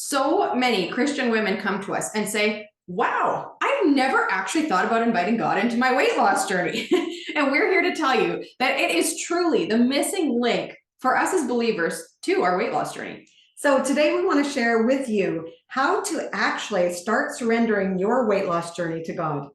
So many Christian women come to us and say, wow, I've never actually thought about inviting God into my weight loss journey. And we're here to tell you that it is truly the missing link for us as believers to our weight loss journey. So today we want to share with you how to actually start surrendering your weight loss journey to God.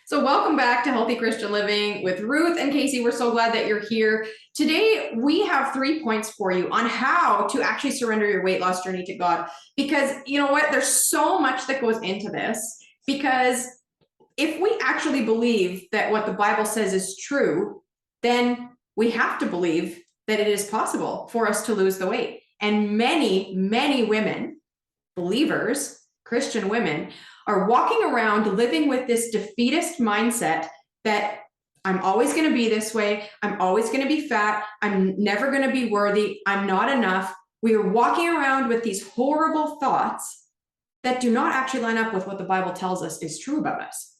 So welcome back to Healthy Christian Living with Ruth and Casey. We're so glad that you're here. Today, we have 3 points for you on how to actually surrender your weight loss journey to God. Because you know what? There's so much that goes into this. Because if we actually believe that what the Bible says is true, then we have to believe that it is possible for us to lose the weight. And many, many women, believers, Christian women, are walking around living with this defeatist mindset that I'm always going to be this way. I'm always going to be fat. I'm never going to be worthy. I'm not enough. We are walking around with these horrible thoughts that do not actually line up with what the Bible tells us is true about us.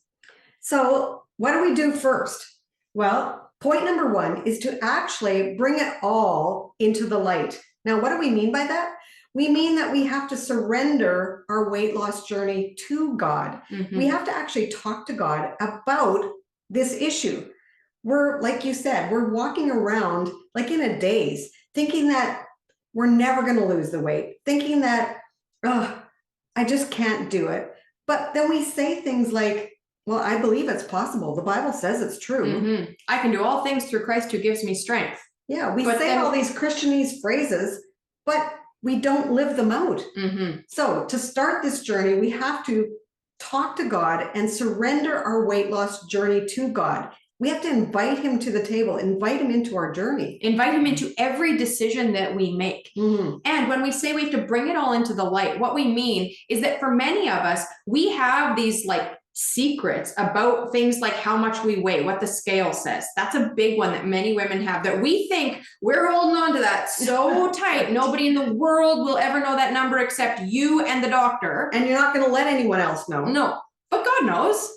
So what do we do first? Well, point number 1 is to actually bring it all into the light. Now, what do we mean by that? We mean that we have to surrender our weight loss journey to God. Mm-hmm. We have to actually talk to God about this issue. We're, like you said, we're walking around like in a daze, thinking that we're never going to lose the weight, thinking that, oh, I just can't do it. But then we say things like, well, I believe it's possible. The Bible says it's true. Mm-hmm. I can do all things through Christ who gives me strength. Yeah, we say all these Christianese phrases, but we don't live them out. Mm-hmm. So to start this journey, we have to talk to God and surrender our weight loss journey to God. We have to invite him to the table, invite him into our journey. Invite him into every decision that we make. Mm-hmm. And when we say we have to bring it all into the light, what we mean is that for many of us, we have these secrets about things like how much we weigh, what the scale says. That's a big one that many women have, that we think we're holding on to that so tight. Nobody in the world will ever know that number except you and the doctor. And you're not going to let anyone else know. No, but God knows.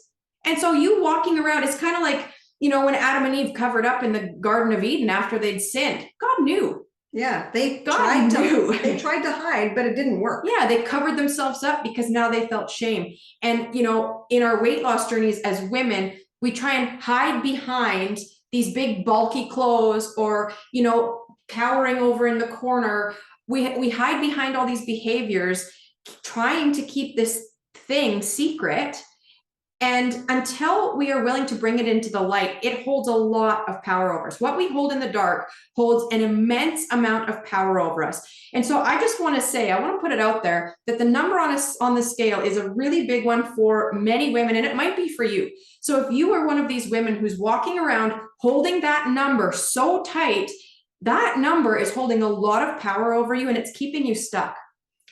And so you walking around, it's kind of like, when Adam and Eve covered up in the Garden of Eden after they'd sinned, God knew. Yeah, they tried to hide, but it didn't work. Yeah, they covered themselves up because now they felt shame. And, in our weight loss journeys as women, we try and hide behind these big bulky clothes or, cowering over in the corner. We hide behind all these behaviors, trying to keep this thing secret. And until we are willing to bring it into the light, it holds a lot of power over us. What we hold in the dark holds an immense amount of power over us. And so I just want to say, I want to put it out there that the number on the scale is a really big one for many women, and it might be for you. So if you are one of these women who's walking around holding that number so tight, that number is holding a lot of power over you and it's keeping you stuck.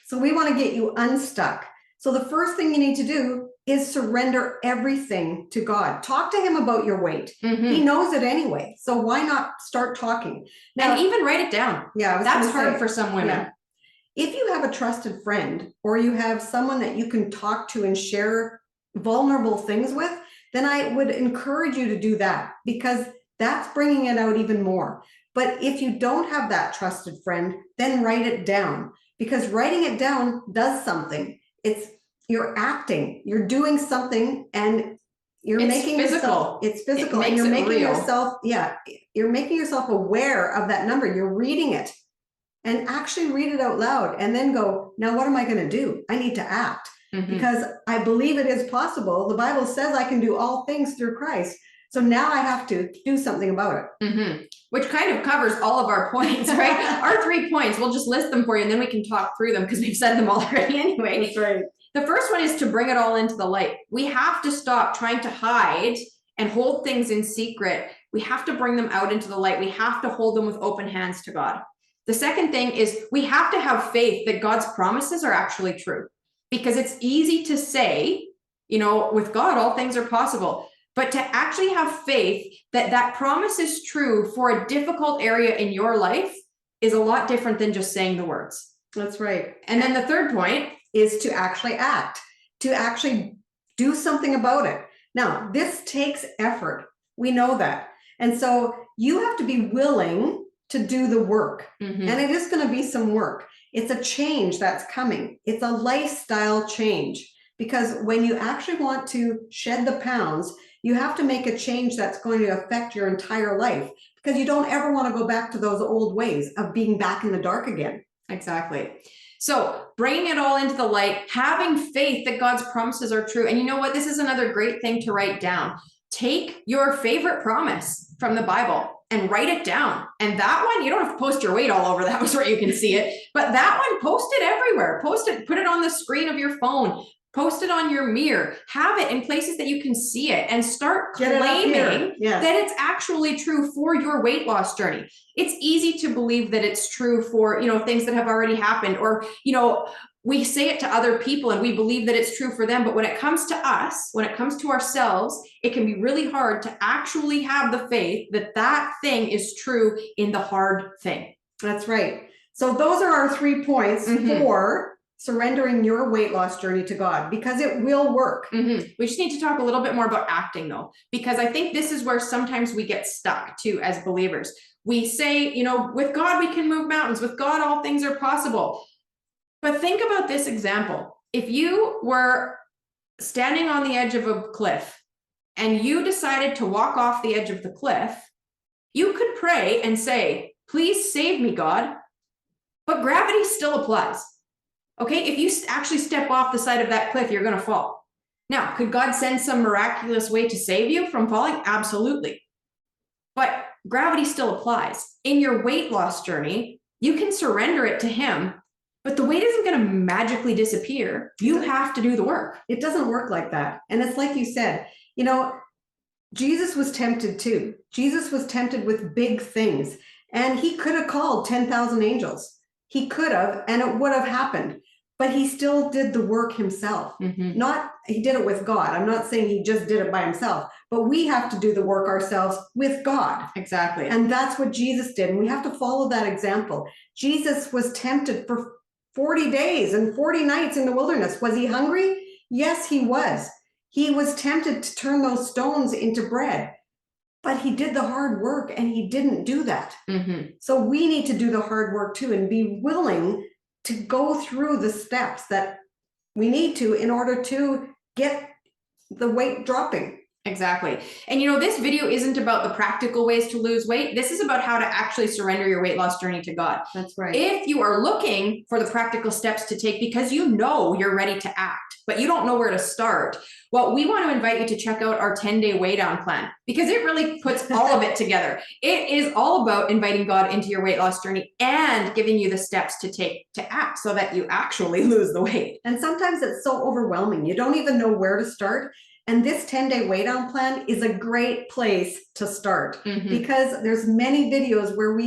So we want to get you unstuck. So the first thing you need to do is surrender everything to God. Talk to him about your weight. Mm-hmm. He knows it anyway. So why not start talking? Now, and even write it down. Yeah, that's hard for some women. Yeah. If you have a trusted friend or you have someone that you can talk to and share vulnerable things with, then I would encourage you to do that, because that's bringing it out even more. But if you don't have that trusted friend, then write it down, because writing it down does something. You're acting, you're doing something, and it's making physical. It's physical, and you're making yourself, you're making yourself aware of that number. You're reading it, and actually read it out loud, and then go, now what am I going to do? I need to act, because I believe it is possible. The Bible says I can do all things through Christ. So now I have to do something about it. Which kind of covers all of our points, right? Our 3 points, we'll just list them for you and then we can talk through them because we've said them already anyway. That's right. The first one is to bring it all into the light. We have to stop trying to hide and hold things in secret. We have to bring them out into the light. We have to hold them with open hands to God. The second thing is we have to have faith that God's promises are actually true, because it's easy to say, with God, all things are possible. But to actually have faith that that promise is true for a difficult area in your life is a lot different than just saying the words. That's right. And then the third point is to actually act, to actually do something about it. Now, this takes effort. We know that. And so you have to be willing to do the work. Mhm. And it is going to be some work. It's a change that's coming. It's a lifestyle change, because when you actually want to shed the pounds, you have to make a change that's going to affect your entire life, because you don't ever want to go back to those old ways of being back in the dark again. Exactly. So bringing it all into the light, having faith that God's promises are true. And you know what? This is another great thing to write down. Take your favorite promise from the Bible and write it down. And that one, you don't have to post your weight all over the house where you can see it, but that one, post it everywhere. Post it, put it on the screen of your phone, post it on your mirror, have it in places that you can see it, and start claiming that it's actually true for your weight loss journey. It's easy to believe that it's true for, things that have already happened, or, we say it to other people and we believe that it's true for them. But when it comes to us, when it comes to ourselves, it can be really hard to actually have the faith that that thing is true in the hard thing. That's right. So those are our 3 points for surrendering your weight loss journey to God, because it will work. We just need to talk a little bit more about acting, though, because I think this is where sometimes we get stuck too as believers. We say, with God, we can move mountains. With God, all things are possible. But think about this example. If you were standing on the edge of a cliff and you decided to walk off the edge of the cliff, you could pray and say, please save me, God. But gravity still applies. Okay, if you actually step off the side of that cliff, you're going to fall. Now, could God send some miraculous way to save you from falling? Absolutely. But gravity still applies. In your weight loss journey, you can surrender it to Him, but the weight isn't going to magically disappear. You have to do the work. It doesn't work like that. And it's like you said, Jesus was tempted too. Jesus was tempted with big things, and He could have called 10,000 angels. He could have, and it would have happened. But He still did the work Himself. He did it with God. I'm not saying He just did it by Himself, but we have to do the work ourselves with God. Exactly. And that's what Jesus did. And we have to follow that example. Jesus was tempted for 40 days and 40 nights in the wilderness. Was He hungry? Yes, He was. He was tempted to turn those stones into bread, but He did the hard work and He didn't do that. So we need to do the hard work too, and be willing to go through the steps that we need to in order to get the weight dropping. Exactly. And this video isn't about the practical ways to lose weight. This is about how to actually surrender your weight loss journey to God. That's right. If you are looking for the practical steps to take because you're ready to act, but you don't know where to start, well, we want to invite you to check out our 10-day weigh down plan, because it really puts all of it together. It is all about inviting God into your weight loss journey and giving you the steps to take to act so that you actually lose the weight. And sometimes it's so overwhelming. You don't even know where to start. And this 10-day weigh down plan is a great place to start, because there's many videos where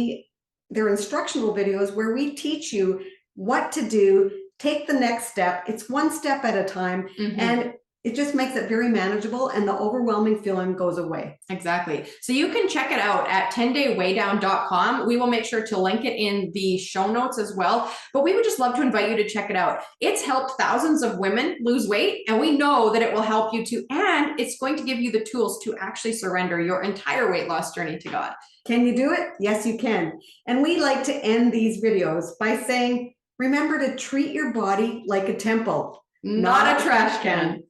they're instructional videos where we teach you what to do, take the next step. It's one step at a time. And it just makes it very manageable, and the overwhelming feeling goes away. Exactly. So you can check it out at 10daywaydown.com. We will make sure to link it in the show notes as well. But we would just love to invite you to check it out. It's helped thousands of women lose weight, and we know that it will help you too. And it's going to give you the tools to actually surrender your entire weight loss journey to God. Can you do it? Yes, you can. And we like to end these videos by saying, remember to treat your body like a temple, not a trash can.